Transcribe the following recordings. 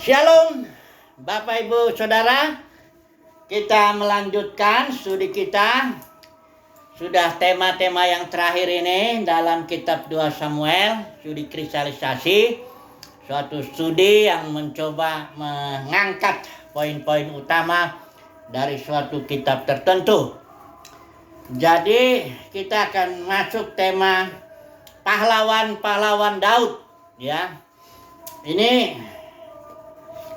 Shalom Bapak Ibu Saudara, kita melanjutkan studi kita. Sudah tema-tema yang terakhir ini dalam kitab 2 Samuel, studi kristalisasi. Suatu studi yang mencoba mengangkat poin-poin utama dari suatu kitab tertentu. Jadi kita akan masuk tema pahlawan-pahlawan Daud, ya. Ini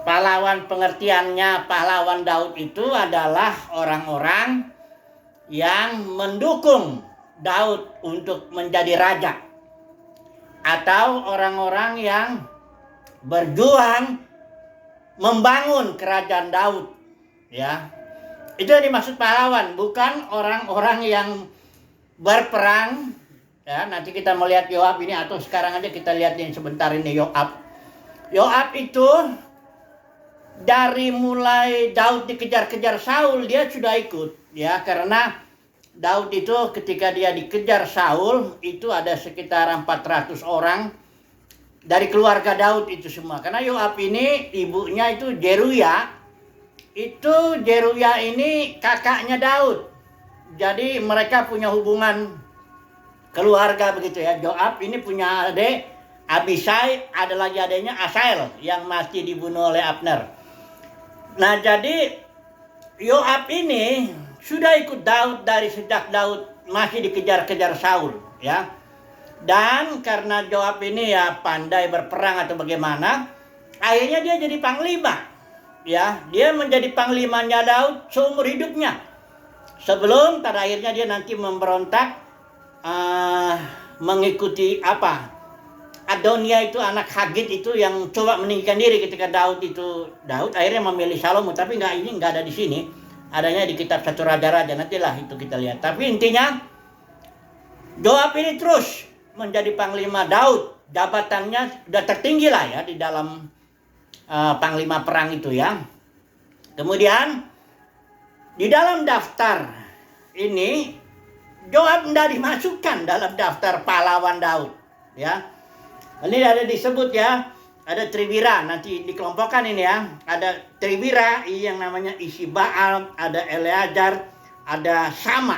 pahlawan, pengertiannya pahlawan Daud itu adalah orang-orang yang mendukung Daud untuk menjadi raja, atau orang-orang yang berjuang membangun kerajaan Daud, ya. Itu yang dimaksud pahlawan, bukan orang-orang yang berperang. Ya, nanti kita melihat Yoab ini, atau sekarang aja kita lihat yang sebentar ini Yoab. Yoab itu dari mulai Daud dikejar-kejar Saul, dia sudah ikut, ya, karena Daud itu ketika dia dikejar Saul itu ada sekitar 400 orang dari keluarga Daud itu semua. Karena Yoab ini ibunya itu Jeruya. Itu Jeruya ini kakaknya Daud. Jadi mereka punya hubungan keluarga begitu, ya. Yoab ini punya adik Abisai, ada lagi adiknya Asael yang mati dibunuh oleh Abner. Nah, jadi Yoab ini sudah ikut Daud dari sejak Daud masih dikejar-kejar Saul, ya. Dan karena Yoab ini ya pandai berperang atau bagaimana, akhirnya dia jadi panglima. Ya, dia menjadi panglimanya Daud seumur hidupnya. Sebelum pada akhirnya dia nanti memberontak mengikuti Adonia itu anak Hagit itu yang coba meninggikan diri ketika Daud akhirnya memilih Salomo, tapi nggak ada di sini, adanya di kitab 1 Raja-Raja, nantilah itu kita lihat. Tapi intinya Yoab ini terus menjadi panglima Daud, jabatannya sudah tertinggi lah, ya, di dalam panglima perang itu, ya. Kemudian di dalam daftar ini Yoab tidak dimasukkan dalam daftar pahlawan Daud, ya. Ini ada disebut, ya, ada Triwira, nanti dikelompokkan ini, ya. Ada Triwira yang namanya Ishibaal, ada Eleazar, ada Sama.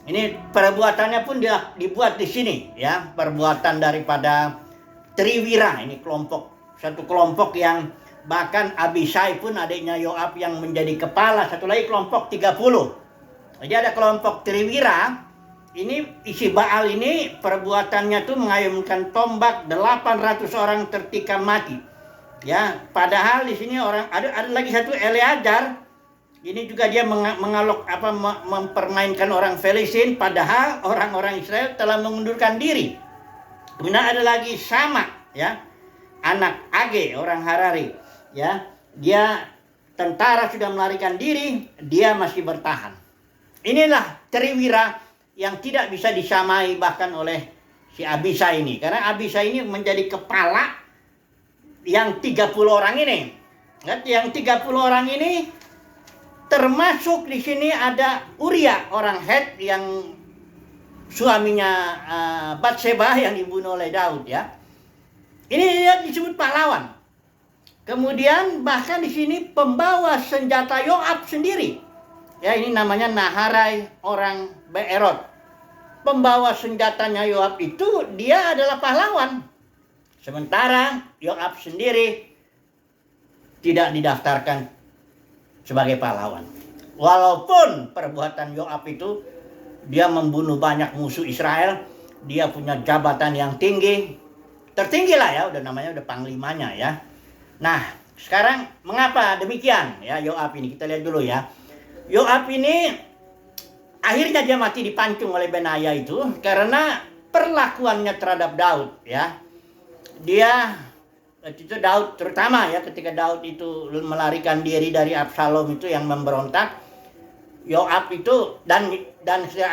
Ini perbuatannya pun dia dibuat di sini, ya, perbuatan daripada Triwira. Ini satu kelompok yang bahkan Abisai pun adiknya Yoab yang menjadi kepala, satu lagi kelompok 30. Jadi ada kelompok Triwira. Ini Ishibaal ini perbuatannya tuh mengayunkan tombak, 800 orang tertikam mati. Ya, padahal di sini ada lagi satu Eleazar. Ini juga dia mempermainkan orang Filistin, padahal orang-orang Israel telah mengundurkan diri. Kemudian ada lagi Sama, ya, anak Age, orang Harari, ya. Dia tentara sudah melarikan diri, dia masih bertahan. Inilah Triwira yang tidak bisa disamai bahkan oleh si Abisai ini. Karena Abisai ini menjadi kepala yang 30 orang ini. Yang 30 orang ini termasuk di sini ada Uria orang Het yang suaminya Batseba yang dibunuh oleh Daud, ya. Ini dia disebut pahlawan. Kemudian bahkan di sini pembawa senjata Yoab sendiri. Ya, ini namanya Naharai orang Beerot. Pembawa senjatanya Yoab itu dia adalah pahlawan. Sementara Yoab sendiri tidak didaftarkan sebagai pahlawan. Walaupun perbuatan Yoab itu dia membunuh banyak musuh Israel, dia punya jabatan yang tinggi, tertinggi lah, ya, udah namanya udah panglimanya, ya. Nah, sekarang mengapa demikian, ya, Yoab ini kita lihat dulu, ya. Yoab ini akhirnya dia mati dipancung oleh Benaya itu karena perlakuannya terhadap Daud, ya. Daud terutama, ya, ketika Daud itu melarikan diri dari Absalom itu yang memberontak, Yoab itu dan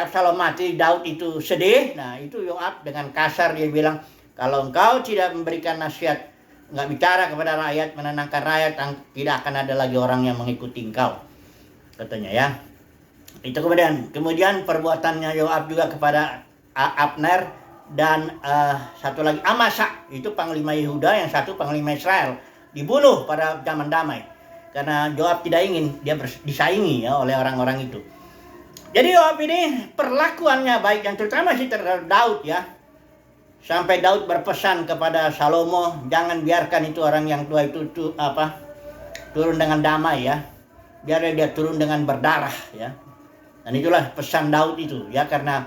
Absalom mati, Daud itu sedih. Nah, itu Yoab dengan kasar dia bilang, kalau engkau tidak memberikan nasihat, nggak bicara kepada rakyat, menenangkan rakyat, tidak akan ada lagi orang yang mengikuti engkau, katanya, ya. Itu kemudian perbuatannya Yoab juga kepada Abner dan satu lagi Amasa, itu panglima Yehuda, yang satu panglima Israel. dibunuh pada zaman damai. Karena Yoab tidak ingin dia disaingi ya oleh orang-orang itu. Jadi Yoab ini perlakuannya baik, yang terutama sih terhadap Daud ya. Sampai Daud berpesan kepada Salomo, jangan biarkan itu orang yang tua itu turun dengan damai ya. Biar dia turun dengan berdarah ya. Dan itulah pesan Daud itu ya, karena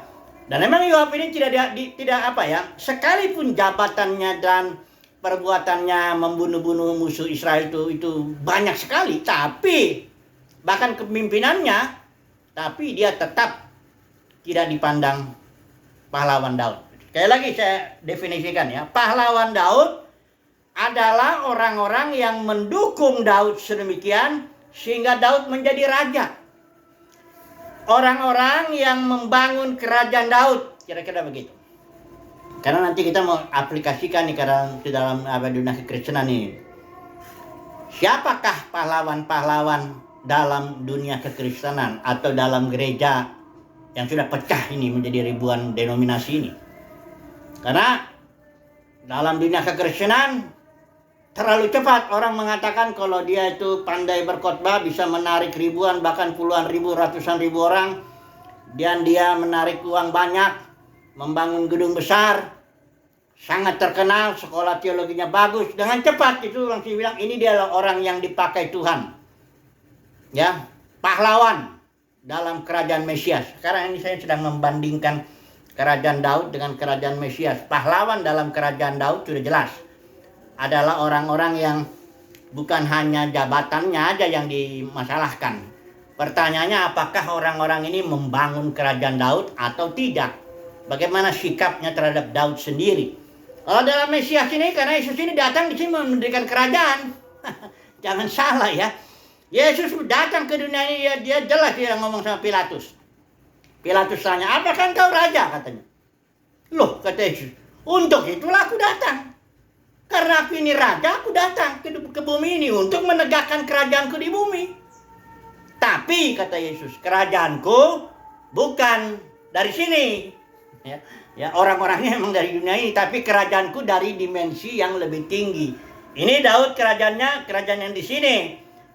dan memang Yoab ini tidak sekalipun jabatannya dan perbuatannya membunuh-bunuh musuh Israel itu banyak sekali, tapi bahkan kepemimpinannya, tapi dia tetap tidak dipandang pahlawan Daud. Sekali lagi saya definisikan ya, pahlawan Daud adalah orang-orang yang mendukung Daud sedemikian sehingga Daud menjadi raja. Orang-orang yang membangun kerajaan Daud, kira-kira begitu. Karena nanti kita mau aplikasikan nih ke dalam dunia kekristenan ini. Siapakah pahlawan-pahlawan dalam dunia kekristenan atau dalam gereja yang sudah pecah ini menjadi ribuan denominasi ini? Karena dalam dunia kekristenan terlalu cepat orang mengatakan kalau dia itu pandai berkhotbah, bisa menarik ribuan, bahkan puluhan ribu, ratusan ribu orang. Dan dia menarik uang banyak, membangun gedung besar, sangat terkenal, sekolah teologinya bagus. Dengan cepat itu langsung bilang ini dia orang yang dipakai Tuhan. Ya, pahlawan dalam kerajaan Mesias. Sekarang ini saya sedang membandingkan kerajaan Daud dengan kerajaan Mesias. Pahlawan dalam kerajaan Daud sudah jelas adalah orang-orang yang bukan hanya jabatannya aja yang dimasalahkan. Pertanyaannya, apakah orang-orang ini membangun kerajaan Daud atau tidak? Bagaimana sikapnya terhadap Daud sendiri? Kalau dalam Mesias ini, karena Yesus ini datang di sini mendirikan kerajaan. Jangan salah ya. Yesus datang ke dunia ini, dia jelas dia ngomong sama Pilatus. Pilatus tanya, apakah engkau raja? Katanya. Loh, kata Yesus, untuk itulah aku datang. Karena aku ini raja, aku datang ke bumi ini untuk menegakkan kerajaanku di bumi. Tapi, kata Yesus, kerajaanku bukan dari sini. Ya, orang-orangnya memang dari dunia ini, tapi kerajaanku dari dimensi yang lebih tinggi. Ini Daud kerajaannya, kerajaan yang di sini.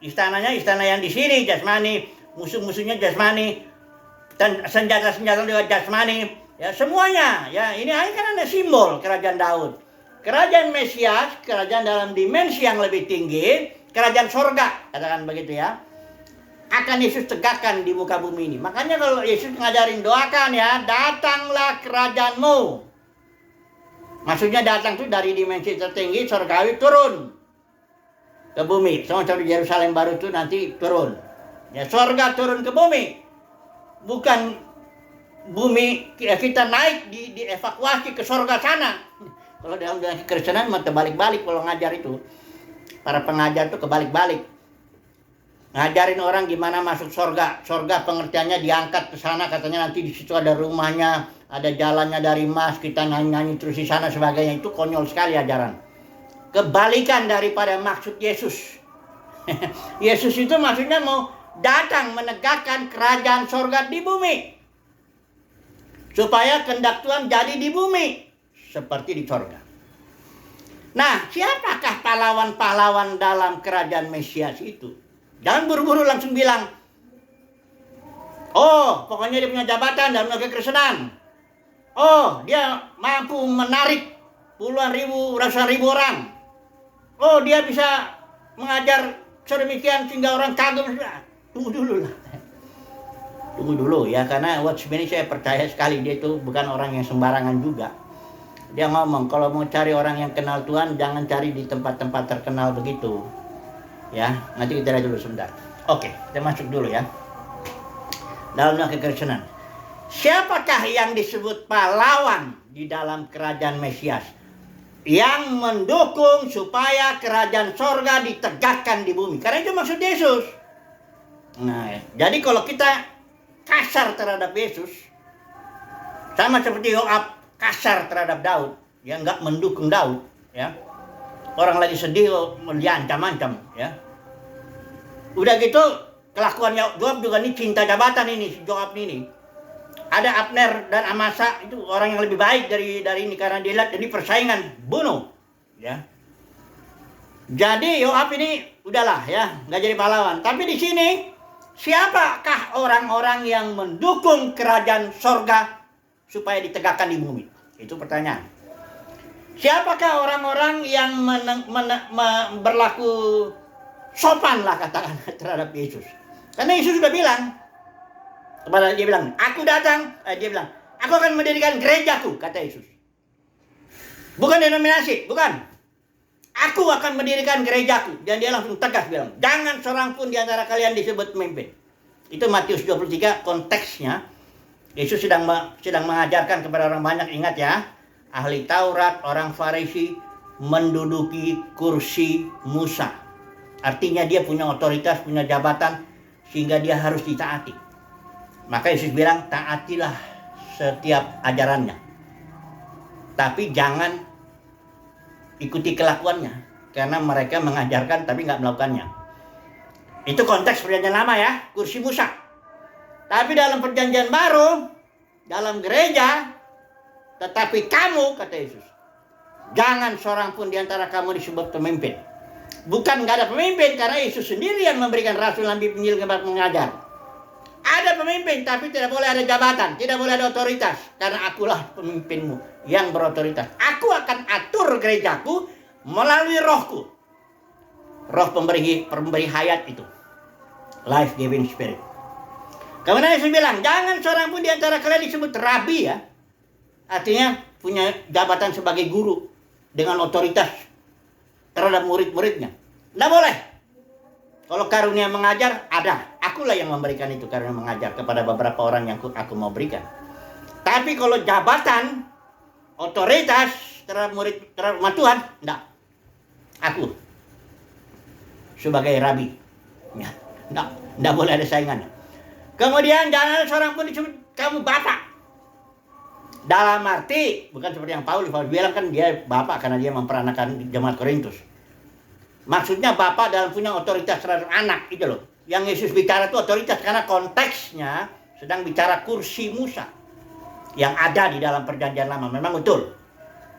Istananya, istana yang di sini, jasmani. Musuh-musuhnya jasmani. Dan senjata-senjata juga jasmani. Ya, semuanya. Ya, ini kan ada simbol kerajaan Daud. Kerajaan Mesias, kerajaan dalam dimensi yang lebih tinggi, kerajaan sorga, katakan begitu ya, akan Yesus tegakkan di muka bumi ini. Makanya kalau Yesus ngajarin doakan ya, datanglah kerajaanmu. Maksudnya datang itu dari dimensi tertinggi, sorgawi turun ke bumi. Sama seperti Yerusalem baru itu nanti turun. Ya, sorga turun ke bumi. Bukan bumi kita naik dievakuasi ke sorga sana. Kalau dalam dunia kekristenan mah terbalik-balik kalau ngajar itu. Para pengajar itu kebalik-balik. Ngajarin orang gimana masuk surga. Surga pengertiannya diangkat ke sana, katanya nanti di situ ada rumahnya, ada jalannya dari emas, kita nyanyi-nyanyi terus di sana sebagainya. Itu konyol sekali ajaran. Kebalikan daripada maksud Yesus. Yesus itu maksudnya mau datang menegakkan kerajaan surga di bumi. Supaya kehendak Tuhan jadi di bumi. Seperti di sorga. Nah, siapakah pahlawan-pahlawan dalam kerajaan Mesias itu? Jangan buru-buru langsung bilang, oh, pokoknya dia punya jabatan dalam kekristenan. Oh, dia mampu menarik puluhan ribu, ratusan ribu orang. Oh, dia bisa mengajar sedemikian sehingga orang kagum. Tunggu dulu lah. Tunggu dulu ya, karena Watchman ini saya percaya sekali dia itu bukan orang yang sembarangan juga. Dia ngomong, kalau mau cari orang yang kenal Tuhan, jangan cari di tempat-tempat terkenal begitu. Ya, nanti kita lihat dulu sebentar. Oke, kita masuk dulu ya. Dalam kekristenan. Siapakah yang disebut pahlawan di dalam kerajaan Mesias? Yang mendukung supaya kerajaan sorga ditegakkan di bumi. Karena itu maksud Yesus. Nah, jadi kalau kita kasar terhadap Yesus, sama seperti Yoab kasar terhadap Daud, ya nggak mendukung Daud, ya. Orang lagi sedih, diancam-ancam, ya. Udah gitu, kelakuan Yoab juga nih cinta jabatan ini, si Yoab ini. Ada Abner dan Amasa itu orang yang lebih baik dari ini karena dia lihat jadi persaingan bunuh, ya. Jadi Yoab ini udahlah ya, nggak jadi pahlawan. Tapi di sini siapakah orang-orang yang mendukung kerajaan sorga supaya ditegakkan di bumi? Itu pertanyaan. Siapakah orang-orang yang berlaku sopan lah katakan terhadap Yesus? Karena Yesus sudah bilang kepada dia bilang, aku datang, dia bilang, aku akan mendirikan gerejaku, kata Yesus. Bukan denominasi, bukan. Aku akan mendirikan gerejaku. Dan dia langsung tegas bilang, jangan seorang pun di antara kalian disebut pemimpin. Itu Matius 23 konteksnya. Yesus sedang mengajarkan kepada orang banyak, ingat ya, ahli Taurat, orang Farisi menduduki kursi Musa. Artinya dia punya otoritas, punya jabatan, sehingga dia harus ditaati. Maka Yesus bilang, taatilah setiap ajarannya. Tapi jangan ikuti kelakuannya, karena mereka mengajarkan tapi nggak melakukannya. Itu konteks perjanjian lama ya, kursi Musa. Tapi dalam perjanjian baru, dalam gereja, tetapi kamu, kata Yesus, jangan seorang pun di antara kamu disebut pemimpin. Bukan nggak ada pemimpin, karena Yesus sendiri yang memberikan rasul, nabi, penginjil, mengajar. Ada pemimpin, tapi tidak boleh ada jabatan, tidak boleh ada otoritas. Karena akulah pemimpinmu yang berotoritas. Aku akan atur gerejaku melalui rohku. Roh pemberi hayat itu. Life giving spirit. Kemudian Yesus bilang, jangan seorang pun di antara kalian disebut rabi ya. Artinya punya jabatan sebagai guru dengan otoritas terhadap murid-muridnya. Tidak boleh. Kalau karunia mengajar, ada. Akulah yang memberikan itu karunia mengajar kepada beberapa orang yang aku mau berikan. Tapi kalau jabatan, otoritas terhadap murid, terhadap umat Tuhan, enggak. Aku sebagai rabi. Ya, enggak boleh ada saingannya. Kemudian jangan seorang pun disebut kamu bapak. Dalam arti, bukan seperti yang Paulus bilang kan dia bapak karena dia memperanakan jemaat Korintus. Maksudnya bapak dalam punya otoritas terhadap anak, itu loh. Yang Yesus bicara itu otoritas karena konteksnya sedang bicara kursi Musa yang ada di dalam perjanjian lama. Memang betul.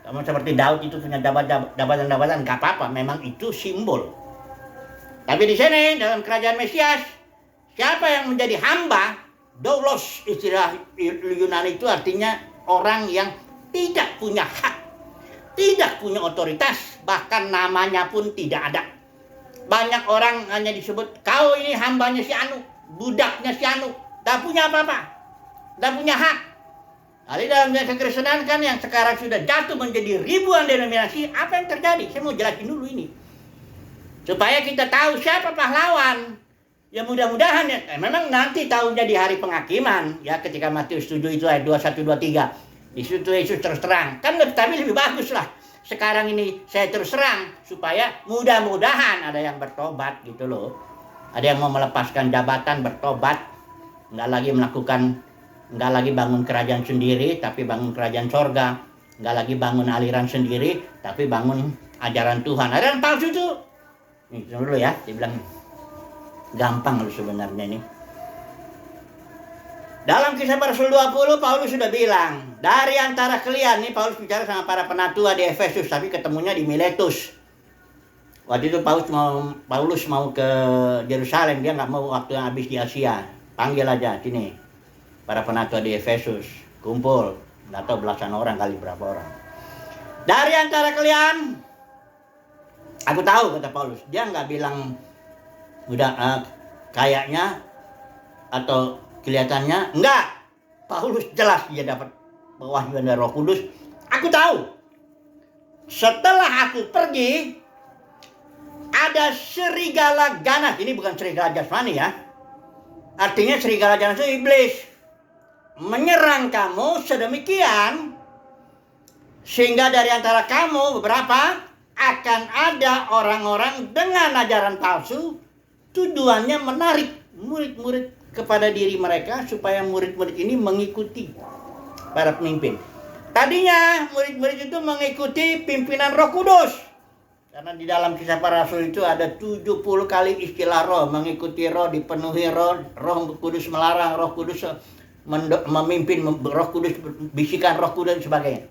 Kamu seperti Daud itu punya jabatan-jabatan, nggak apa-apa. Memang itu simbol. Tapi di sini dalam kerajaan Mesias, siapa yang menjadi hamba, doulos istilah Yunani itu artinya orang yang tidak punya hak, tidak punya otoritas, bahkan namanya pun tidak ada. Banyak orang hanya disebut, kau ini hambanya si Anu, budaknya si Anu, tidak punya apa-apa, tidak punya hak. Lalu dalam kekristenan kan yang sekarang sudah jatuh menjadi ribuan denominasi, apa yang terjadi? Saya mau jelasin dulu ini. Supaya kita tahu siapa pahlawan. Ya mudah-mudahan ya, memang nanti tahunya di hari penghakiman, ya ketika Matius 7 itu ayat 21, 23. Di situ Yesus terus terang. Kan tapi lebih bagus lah. Sekarang ini saya terus serang supaya mudah-mudahan ada yang bertobat gitu loh. Ada yang mau melepaskan jabatan, bertobat, nggak lagi bangun kerajaan sendiri, tapi bangun kerajaan sorga. Nggak lagi bangun aliran sendiri, tapi bangun ajaran Tuhan. Ajaran palsu itu, ini dulu ya, dibilang gampang loh sebenarnya ini. Dalam Kisah Para Rasul 20, Paulus sudah bilang, dari antara kalian, nih Paulus bicara sama para penatua di Efesus, tapi ketemunya di Miletus. Waktu itu Paulus mau ke Yerusalem, dia nggak mau waktu yang habis di Asia. Panggil aja sini, para penatua di Efesus, kumpul, nggak tahu belasan orang kali berapa orang. Dari antara kalian, aku tahu kata Paulus, dia nggak bilang udah kayaknya atau kelihatannya, enggak. Paulus jelas dia dapat pewahyuan dari Roh Kudus. Aku tahu. Setelah aku pergi, ada serigala ganas. Ini bukan serigala jasmani ya. Artinya serigala ganas itu iblis. Menyerang kamu sedemikian, sehingga dari antara kamu beberapa akan ada orang-orang dengan ajaran palsu. Tujuannya menarik murid-murid kepada diri mereka supaya murid-murid ini mengikuti para pemimpin. Tadinya murid-murid itu mengikuti pimpinan Roh Kudus. Karena di dalam Kisah Para Rasul itu ada 70 kali istilah roh, mengikuti roh, dipenuhi roh, Roh Kudus melarang, Roh Kudus memimpin, Roh Kudus bisikan Roh Kudus dan sebagainya.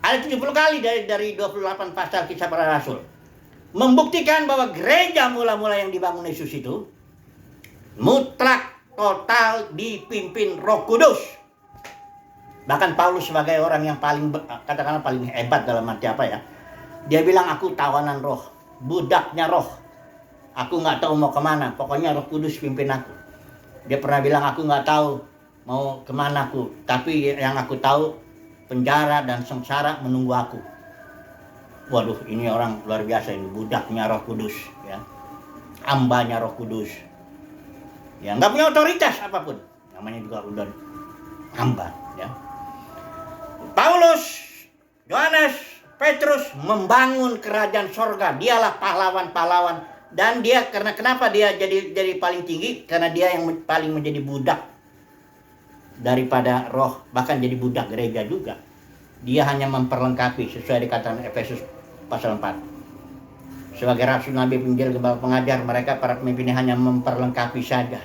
Ada 70 kali dari 28 pasal Kisah Para Rasul. membuktikan bahwa gereja mula-mula yang dibangun Yesus itu mutlak total dipimpin Roh Kudus. Bahkan Paulus sebagai orang yang paling katakanlah paling hebat dalam arti apa ya? Dia bilang, aku tawanan roh, budaknya roh. Aku nggak tahu mau kemana, pokoknya Roh Kudus pimpin aku. Dia pernah bilang, aku nggak tahu mau kemana aku, tapi yang aku tahu penjara dan sengsara menunggu aku. Waduh, ini orang luar biasa ini, budaknya Roh Kudus, ya, hambanya Roh Kudus, ya nggak punya otoritas apapun, namanya juga udah hamba, ya. Paulus, Yohanes, Petrus membangun kerajaan sorga. Dialah pahlawan-pahlawan. Dan dia kenapa dia jadi paling tinggi? Karena dia yang paling menjadi budak daripada roh, bahkan jadi budak gereja juga. Dia hanya memperlengkapi sesuai dikatakan Efesus pasal 4. Sebagai rasul, nabi, penginjil, gembala, pengajar, mereka para pemimpinnya hanya memperlengkapi saja,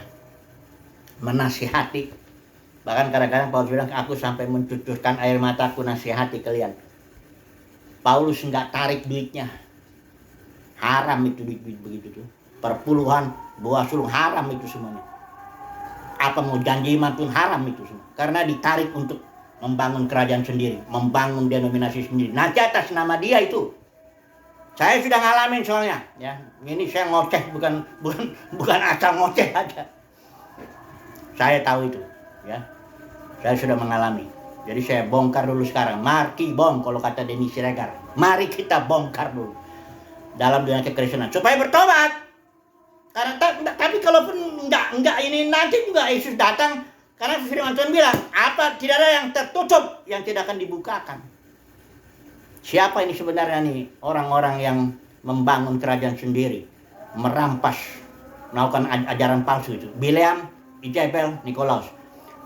menasihati. Bahkan kadang-kadang Paulus bilang, aku sampai mencucurkan air mataku nasihati kalian. Paulus nggak tarik duitnya. Haram itu duit begitu tuh. Perpuluhan, buah sulung, haram itu semuanya. Apa mau janji iman pun haram itu semua. Karena ditarik untuk membangun kerajaan sendiri, membangun denominasi sendiri. Nanti atas nama dia itu. Saya sudah ngalamin soalnya, ya. Ini saya ngoceh, bukan asal ngoceh aja. Saya tahu itu, ya. Saya sudah mengalami. Jadi saya bongkar dulu sekarang. Mari bong, kalau kata Denny Siregar. Mari kita bongkar dulu dalam dunia kekristenan supaya bertobat. Karena tapi kalaupun enggak ini nanti juga Yesus datang, karena firman Tuhan bilang, tidak ada yang tertutup yang tidak akan dibukakan. Siapa ini sebenarnya nih orang-orang yang membangun kerajaan sendiri, merampas, melakukan ajaran palsu itu? Bileam, Ijabel, Nikolaus.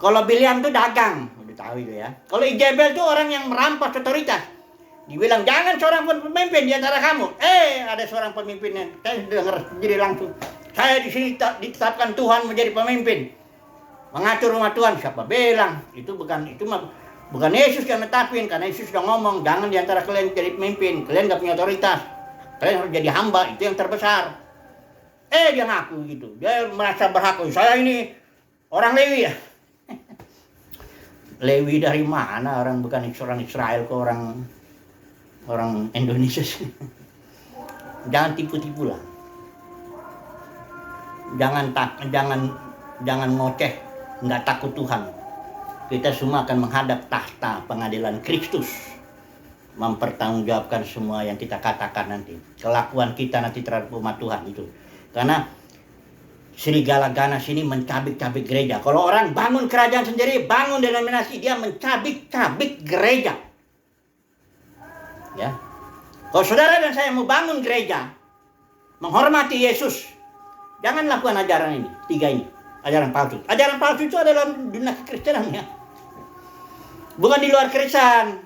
Kalau Bileam itu dagang, udah tahu itu ya. Kalau Ijabel itu orang yang merampas otoritas. Dibilang jangan seorang pun pemimpin di antara kamu. Ada seorang pemimpin yang saya dengar sendiri langsung. Saya di sini ditetapkan Tuhan menjadi pemimpin, mengatur umat Tuhan. Siapa bilang? Itu bukan Yesus yang netapin, karena Yesus sudah ngomong, jangan di antara kalian jadi pemimpin. Kalian nggak punya otoritas. Kalian harus jadi hamba, itu yang terbesar. Dia ngaku gitu. Dia merasa berhak. Saya ini orang Lewi ya. Lewi dari mana? Orang bukan orang Israel ke orang Indonesia sih. Jangan tipu-tipu lah. Jangan ngoceh, nggak takut Tuhan. Kita semua akan menghadap tahta pengadilan Kristus, mempertanggungjawabkan semua yang kita katakan nanti, kelakuan kita nanti terhadap umat Tuhan itu. Karena serigala ganas ini mencabik-cabik gereja. Kalau orang bangun kerajaan sendiri, bangun denominasi, dia mencabik-cabik gereja. Ya. Kalau saudara dan saya mau bangun gereja, menghormati Yesus, jangan lakukan ajaran ini, 3 ini, ajaran palsu. Ajaran palsu itu adalah dunia kekristenan ya. Bukan di luar Kristen.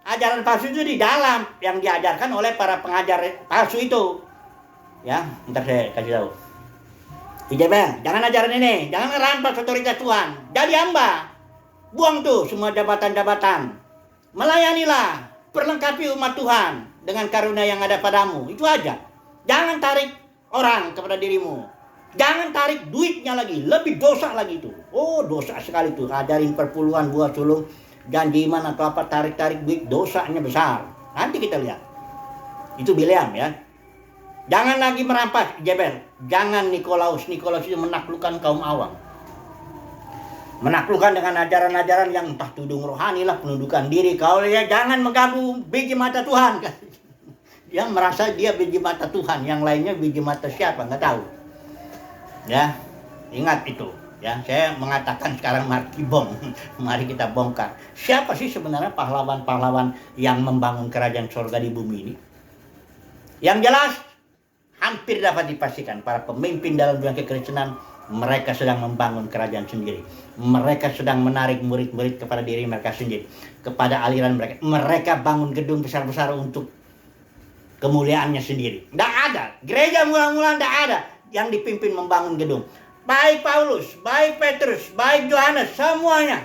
Ajaran palsu itu di dalam yang diajarkan oleh para pengajar palsu itu. Ya, ntar saya kasih tahu. Ijabel, jangan ajaran ini, jangan rampas otoritas Tuhan. Jadi hamba, buang tuh semua jabatan-jabatan. Melayanilah, perlengkapi umat Tuhan dengan karunia yang ada padamu. Itu aja. Jangan tarik orang kepada dirimu. Jangan tarik duitnya lagi, lebih dosa lagi itu. Dosa sekali tuh. Ajarin perpuluhan, buah sulung, janji iman atau apa, tarik-tarik duit, dosanya besar. Nanti kita lihat. Itu Bileam ya. Jangan lagi merampas, Jebel. Jangan Nikolaus. Nikolaus itu menaklukkan kaum awam. Menaklukkan dengan ajaran-ajaran yang entah tudung rohani lah, penundukan diri. Kalau ya jangan menggabung biji mata Tuhan. Dia merasa dia biji mata Tuhan, yang lainnya biji mata siapa, nggak tahu. Ya, ingat itu. Ya, saya mengatakan sekarang mari kita bongkar. Siapa sih sebenarnya pahlawan-pahlawan yang membangun kerajaan surga di bumi ini? Yang jelas, hampir dapat dipastikan para pemimpin dalam dunia kekristenan, mereka sedang membangun kerajaan sendiri. Mereka sedang menarik murid-murid kepada diri mereka sendiri, kepada aliran mereka. Mereka bangun gedung besar-besar untuk kemuliaannya sendiri. Tidak ada. Gereja mula-mula tidak ada yang dipimpin membangun gedung. Baik Paulus, baik Petrus, baik Yohanes, semuanya.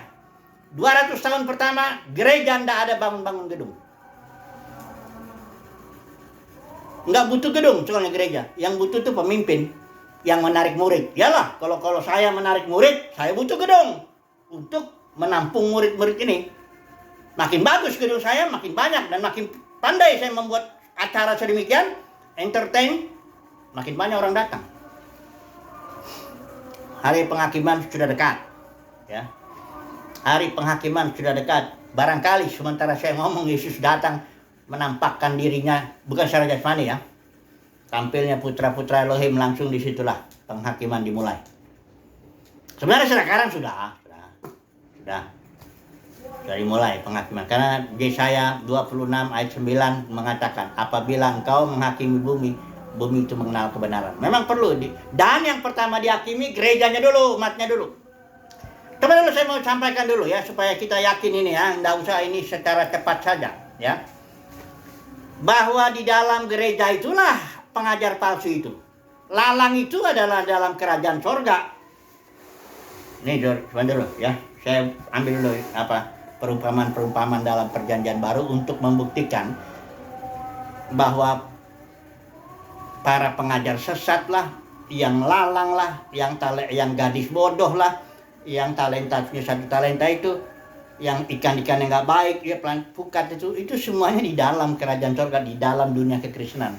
200 tahun pertama, gereja tidak ada bangun-bangun gedung. Nggak butuh gedung soalnya gereja. Yang butuh tuh pemimpin yang menarik murid. Yalah, kalau saya menarik murid, saya butuh gedung untuk menampung murid-murid ini. Makin bagus gedung saya, makin banyak dan makin pandai saya membuat acara sedemikian, entertain, makin banyak orang datang. Hari penghakiman sudah dekat, ya. Hari penghakiman sudah dekat. Barangkali sementara saya ngomong, Yesus datang menampakkan dirinya, bukan secara jasmani ya. Tampilnya putra-putra Elohim, langsung disitulah penghakiman dimulai. Sebenarnya sekarang sudah dimulai penghakiman. Karena Yesaya 26 ayat 9 mengatakan, apabila engkau menghakimi bumi, bumi itu mengenal kebenaran. Memang perlu. Dan yang pertama dihakimi gerejanya dulu, umatnya dulu. Coba dulu saya mau sampaikan dulu ya, supaya kita yakin ini ya, nggak usah ini secara cepat saja ya. Bahwa di dalam gereja itulah pengajar palsu itu. Lalang itu adalah dalam kerajaan sorga. Nih coba dulu ya, saya ambil dulu perumpamaan dalam perjanjian baru untuk membuktikan bahwa para pengajar sesat lah, yang lalang lah, yang gadis bodoh lah, yang talentanya satu talenta itu, yang ikan-ikan yang nggak baik, ya pukat itu semuanya di dalam kerajaan sorga, di dalam dunia kekristenan.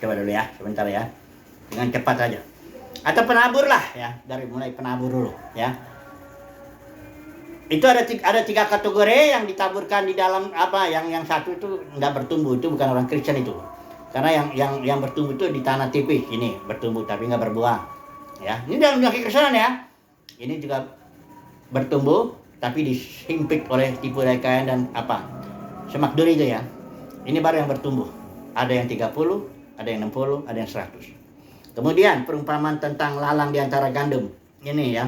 Coba dulu ya, sebentar ya, dengan cepat aja. Atau penabur lah ya, dari mulai penabur dulu ya. Itu ada 3 kategori yang ditaburkan di dalam yang satu itu nggak bertumbuh, itu bukan orang Kristen itu. Karena yang bertumbuh itu di tanah tipis, ini bertumbuh tapi nggak berbuah. Ya, ini dalam dunia kekristenan ya. Ini juga bertumbuh tapi dihimpit oleh tipu daya dan semak duri itu ya. Ini baru yang bertumbuh. Ada yang 30, ada yang 60, ada yang 100. Kemudian perumpamaan tentang lalang di antara gandum. Ini ya.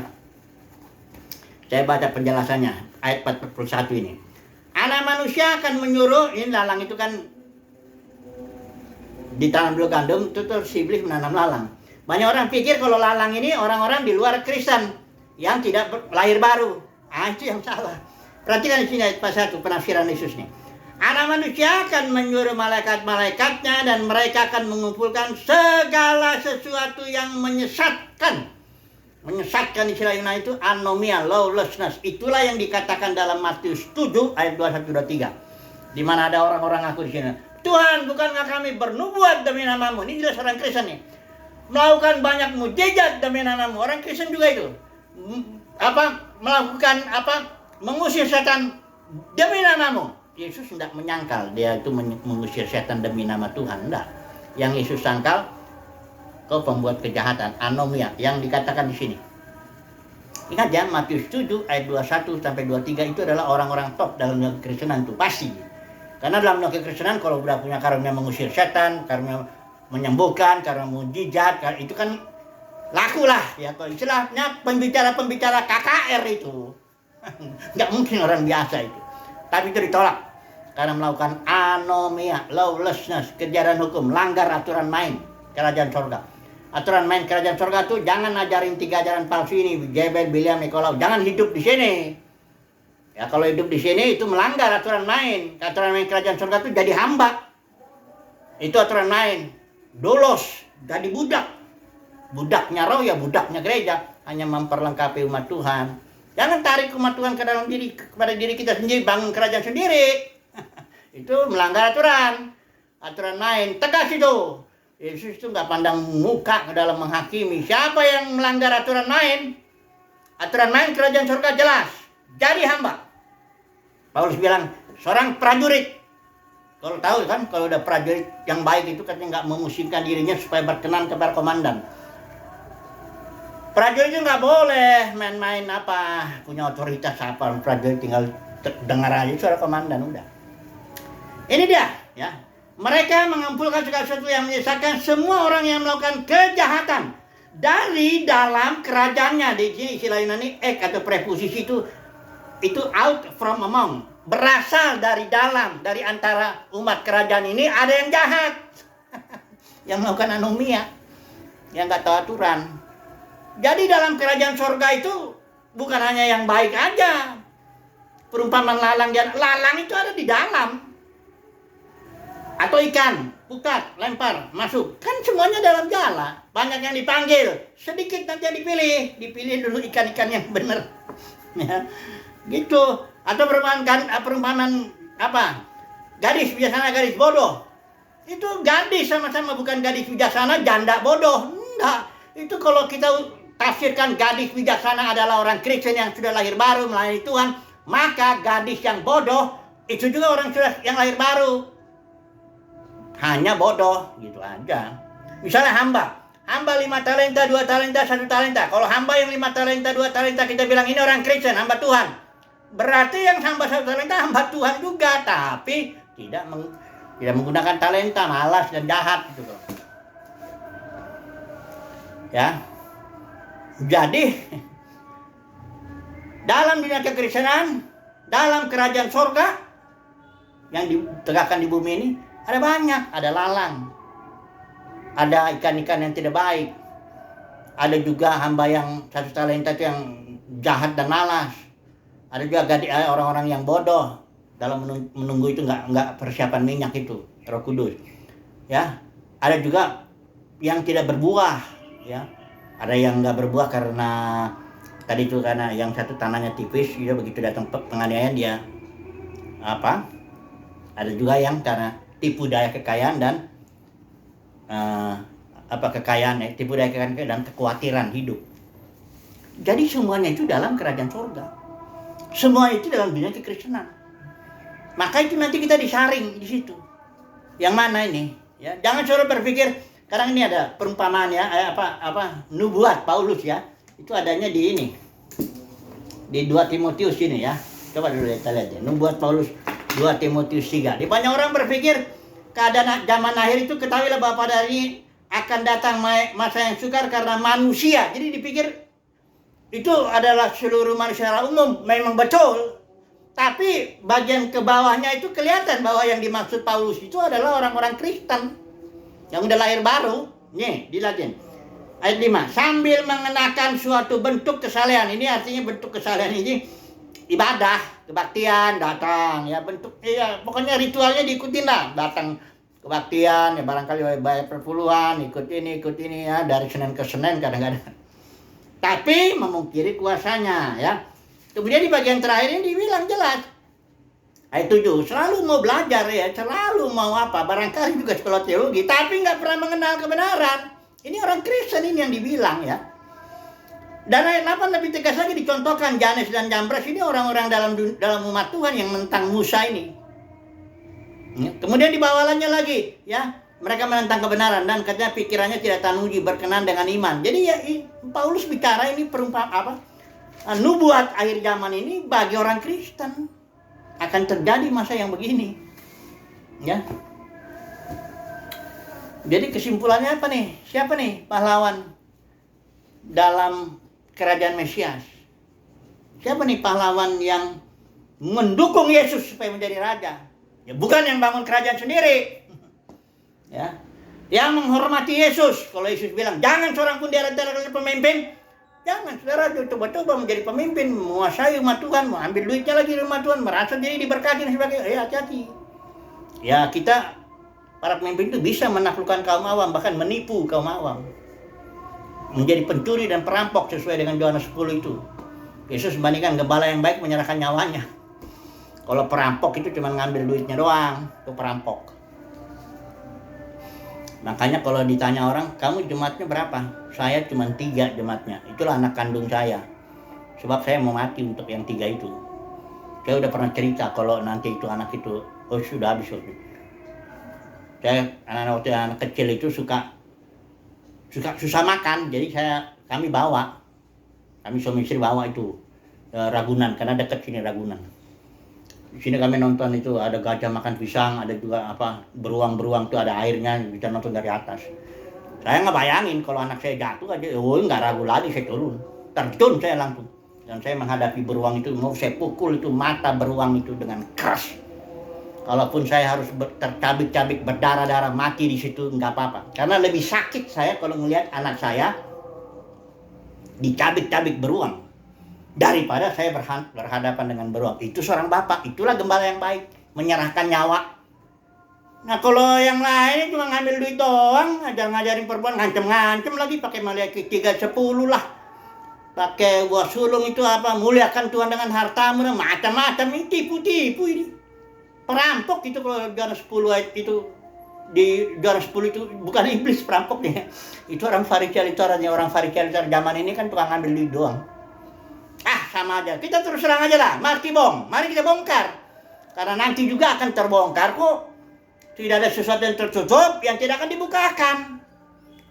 Saya baca penjelasannya, ayat 41 ini. Anak manusia akan menyuruh, ini lalang itu kan ditanam dulu gandum, itu terus iblis menanam lalang. Banyak orang pikir kalau lalang ini orang-orang di luar Kristen yang tidak lahir baru. Itu yang salah. Perhatikan di sini ayat 41 penafsiran Yesus nih. Anak manusia akan menyuruh malaikat-malaikatnya dan mereka akan mengumpulkan segala sesuatu yang menyesatkan. Menyesatkan istilah Yunani itu anomia, lawlessness. Itulah yang dikatakan dalam Matius 7 ayat 21-23. Di mana ada orang-orang ngaku di sini, Tuhan, bukankah kami bernubuat demi namamu? Ini jelas orang Kristen nih. Melakukan banyak mukjizat demi namamu. Orang Kristen juga itu. Melakukan mengusir setan demi namamu. Yesus tidak menyangkal dia itu mengusir setan demi nama Tuhan, enggak. Yang Yesus sangkal, kau pembuat kejahatan, anomia, yang dikatakan di sini. Ingat ya, Matius 7 ayat 21 sampai 23 itu adalah orang-orang top dalam dunia kekristenan itu pasti. Karena dalam dunia kekristenan kalau sudah punya karunia mengusir setan, karunia menyembuhkan, karunia mujizat, itu kan laku lah ya. Kalau istilahnya pembicara-pembicara KKR itu. Enggak mungkin orang biasa itu. Tapi itu ditolak karena melakukan anomia, lawlessness, kejaran hukum, langgar aturan main kerajaan sorga. Aturan main kerajaan sorga itu jangan ajarin 3 ajaran palsu ini, Jebel, Biliam, Nikolau. Jangan hidup di sini. Ya kalau hidup di sini itu melanggar aturan main. Aturan main kerajaan sorga itu jadi hamba. Itu aturan main. Dolos, jadi budak. Budaknya roh ya budaknya gereja, hanya memperlengkapi umat Tuhan. Jangan tarik umat Tuhan ke dalam kepada diri kita sendiri, bangun kerajaan sendiri. Itu melanggar aturan main. Tegas itu. Yesus itu nggak pandang muka ke dalam menghakimi. Siapa yang melanggar aturan main? Aturan main kerajaan surga jelas. Jadi hamba. Paulus bilang, seorang prajurit. Kalau tahu kan, kalau udah prajurit yang baik itu katanya nggak memusingkan dirinya supaya berkenan kepada komandan. Prajurit itu nggak boleh main-main punya otoritas prajurit tinggal dengar aja suara komandan udah. Ini dia ya. Mereka mengumpulkan segala sesuatu yang menyesatkan semua orang yang melakukan kejahatan dari dalam kerajaannya. Di sini istilah Yunani atau preposisi itu out from among, berasal dari dalam, dari antara umat kerajaan ini ada yang jahat. Yang melakukan anomia, yang nggak tahu aturan. Jadi dalam kerajaan sorga itu bukan hanya yang baik aja. Perumpamaan lalang itu ada di dalam. Atau ikan, pukat, lempar, masuk. Kan semuanya dalam jala. Banyak yang dipanggil, sedikit nanti yang dipilih. Dipilih dulu ikan-ikan yang benar. Ya, gitu. Atau perumpamaan apa? Gadis bijaksana, gadis bodoh. Itu gadis sama-sama bukan gadis bijaksana, janda bodoh. Enggak. Itu kalau kita tafsirkan gadis bijaksana adalah orang Kristen yang sudah lahir baru melayani Tuhan, maka gadis yang bodoh itu juga orang sudah yang lahir baru. Hanya bodoh, gitu aja. Misalnya hamba 5 talenta, 2 talenta, 1 talenta. Kalau hamba yang 5 talenta, 2 talenta, kita bilang ini orang Kristen, hamba Tuhan. Berarti yang hamba 1 talenta, hamba Tuhan juga. Tapi tidak menggunakan talenta, malas dan jahat. Gitu. Ya. Jadi, dalam dunia kekristenan, dalam kerajaan sorga, yang ditegakkan di bumi ini, ada banyak, ada lalang, ada ikan-ikan yang tidak baik, ada juga hamba yang 1 talenta itu yang jahat dan malas, ada juga orang-orang yang bodoh dalam menunggu itu nggak persiapan minyak itu, Roh Kudus, ya, ada juga yang tidak berbuah, ya, ada yang nggak berbuah karena tadi itu karena yang satu tanahnya tipis, dia begitu datang penganiayaan dia apa? Ada juga yang karena tipu daya kekayaan dan tipu daya kekayaan dan kekhawatiran hidup. Jadi semuanya itu dalam kerajaan surga. Semua itu dalam dunia kekristenan. Maka itu nanti kita disaring di situ. Yang mana ini? Ya, jangan selalu berpikir. Sekarang ini ada perumpamaan ya, nubuat Paulus ya. Itu adanya di ini. Di 2 Timotius ini ya. Coba dulu kita lihat ya. Nubuat Paulus 2 Timotius 3. Di banyak orang berpikir keadaan zaman akhir itu ketahuilah bahwa pada hari ini akan datang masa yang sukar karena manusia. Jadi dipikir itu adalah seluruh manusia secara umum. Memang betul. Tapi bagian ke bawahnya itu kelihatan bahwa yang dimaksud Paulus itu adalah orang-orang Kristen yang udah lahir baru. Nih, dilihatin. Ayat 5. Sambil mengenakan suatu bentuk kesalehan. Ini artinya bentuk kesalehan ini ibadah, kebaktian, datang ya, bentuk ya, pokoknya ritualnya diikutin lah, datang kebaktian ya, barangkali bayar perpuluhan, ikut ini ya, dari Senin ke Senin kadang-kadang. Tapi memungkiri kuasanya ya. Kemudian di bagian terakhir ini dibilang jelas. Ayat 7, selalu mau belajar ya, selalu mau apa, barangkali juga sekolah teologi, tapi nggak pernah mengenal kebenaran. Ini orang Kristen ini yang dibilang ya. Dan ayat 8 lebih tegas lagi dicontohkan, Janes dan Jambres ini orang-orang dalam umat Tuhan yang menentang Musa ini. Kemudian dibawalannya lagi, ya, mereka menentang kebenaran dan katanya pikirannya tidak tanuji berkenan dengan iman. Jadi ya Paulus bicara ini nubuat akhir zaman ini bagi orang Kristen akan terjadi masa yang begini, ya. Jadi kesimpulannya apa nih? Siapa nih pahlawan dalam kerajaan Mesias? Siapa nih pahlawan yang mendukung Yesus supaya menjadi raja? Ya bukan yang bangun kerajaan sendiri. Ya. Yang menghormati Yesus. Kalau Yesus bilang, jangan seorang pun di antara kalian pemimpin. Jangan saudara coba-coba menjadi pemimpin, menguasai umat Tuhan, mau ambil duitnya lagi dari umat Tuhan, merasa diri diberkati dan sebagainya. Ya hati-hati. Ya kita para pemimpin itu bisa menaklukkan kaum awam, bahkan menipu kaum awam. Menjadi pencuri dan perampok sesuai dengan Yohanes 10 itu. Yesus membandingkan gembala yang baik menyerahkan nyawanya. Kalau perampok itu cuma ngambil duitnya doang, itu perampok. Makanya kalau ditanya orang, kamu jemaatnya berapa? Saya cuma 3 jemaatnya. Itulah anak kandung saya. Sebab saya mau mati untuk yang 3 itu. Saya udah pernah cerita kalau nanti itu anak itu, sudah habis. Saya waktu anak kecil itu suka susah makan, jadi kami suami istri bawa itu Ragunan, karena dekat sini Ragunan. Di sini kami nonton itu ada gajah makan pisang, ada juga beruang-beruang tuh ada airnya, bisa nonton dari atas. Saya nggak bayangin kalau anak saya jatuh aja, nggak ragu lagi saya terjun saya langsung. Dan saya menghadapi beruang itu, mau saya pukul itu mata beruang itu dengan keras. Kalaupun saya harus tercabik-cabik berdarah-darah mati di situ nggak apa-apa. Karena lebih sakit saya kalau melihat anak saya dicabik-cabik beruang daripada saya berhadapan dengan beruang. Itu seorang bapak, itulah gembala yang baik, menyerahkan nyawa Nah kalau yang lain cuma ngambil duit doang, ngajarin perempuan, ngancem-ngancem lagi pakai Maliaki 3:10 lah. Pakai buah sulung itu apa, muliakan Tuhan dengan hartamu, macam-macam ini tipu-tipu ini. Perampok itu kalau Yohanes 10 ayat itu, di Yohanes 10 itu bukan iblis perampoknya. Itu orang Farisial, itu orang Farisial zaman ini kan tukang ngambil duit doang. Sama aja, kita terus serang aja lah, mari kita bongkar. Karena nanti juga akan terbongkar kok. Tidak ada sesuatu yang tertutup yang tidak akan dibukakan.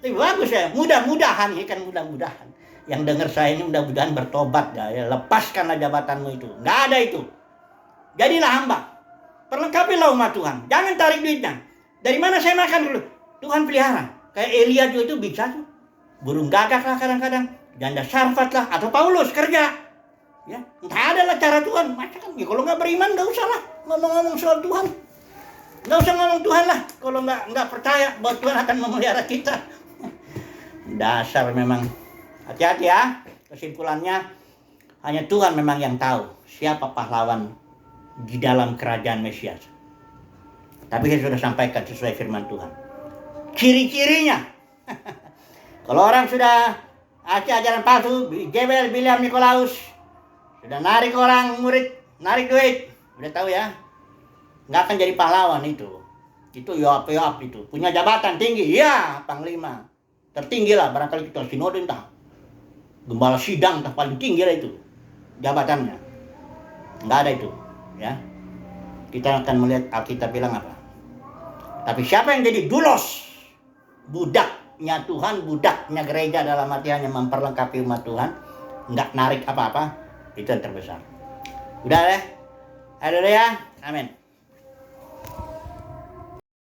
Tapi bagus ya, mudah-mudahan, ini kan mudah-mudahan. Yang dengar saya ini mudah-mudahan bertobat ya, lepaskanlah jabatanmu itu. Nggak ada itu. Jadilah hamba. Perlengkapilah umat Tuhan. Jangan tarik duitnya. Dari mana saya makan dulu? Tuhan pelihara. Kayak Elia juga itu bisa tuh. Burung gagak lah kadang-kadang. Janda Sarfat lah. Atau Paulus kerja. Ya, entah ada lah cara Tuhan. Macam kan, ya, kalau nggak beriman nggak usah lah ngomong-ngomong soal Tuhan. Nggak usah ngomong Tuhan lah. Kalau nggak percaya bahwa Tuhan akan memelihara kita. Dasar memang. Hati-hati ya. Kesimpulannya, hanya Tuhan memang yang tahu siapa pahlawan di dalam kerajaan Mesias. Tapi saya sudah sampaikan sesuai firman Tuhan. Ciri-cirinya. Kalau orang sudah ajaran palsu, Jebel, Bileam, Nikolaus, sudah narik orang murid, narik duit, udah tahu ya, nggak akan jadi pahlawan itu. Itu Yoab itu, punya jabatan tinggi, ya panglima, tertinggi lah, barangkali kita sinode entah, gembala sidang entah paling tinggi lah itu, jabatannya. Nggak ada itu, ya. Kita akan melihat Alkitab bilang apa. Tapi siapa yang jadi dulos, budaknya Tuhan, budaknya gereja dalam artiannya memperlengkapi umat Tuhan, nggak narik apa-apa, itu yang terbesar. Udah deh. Haleluya. Amin.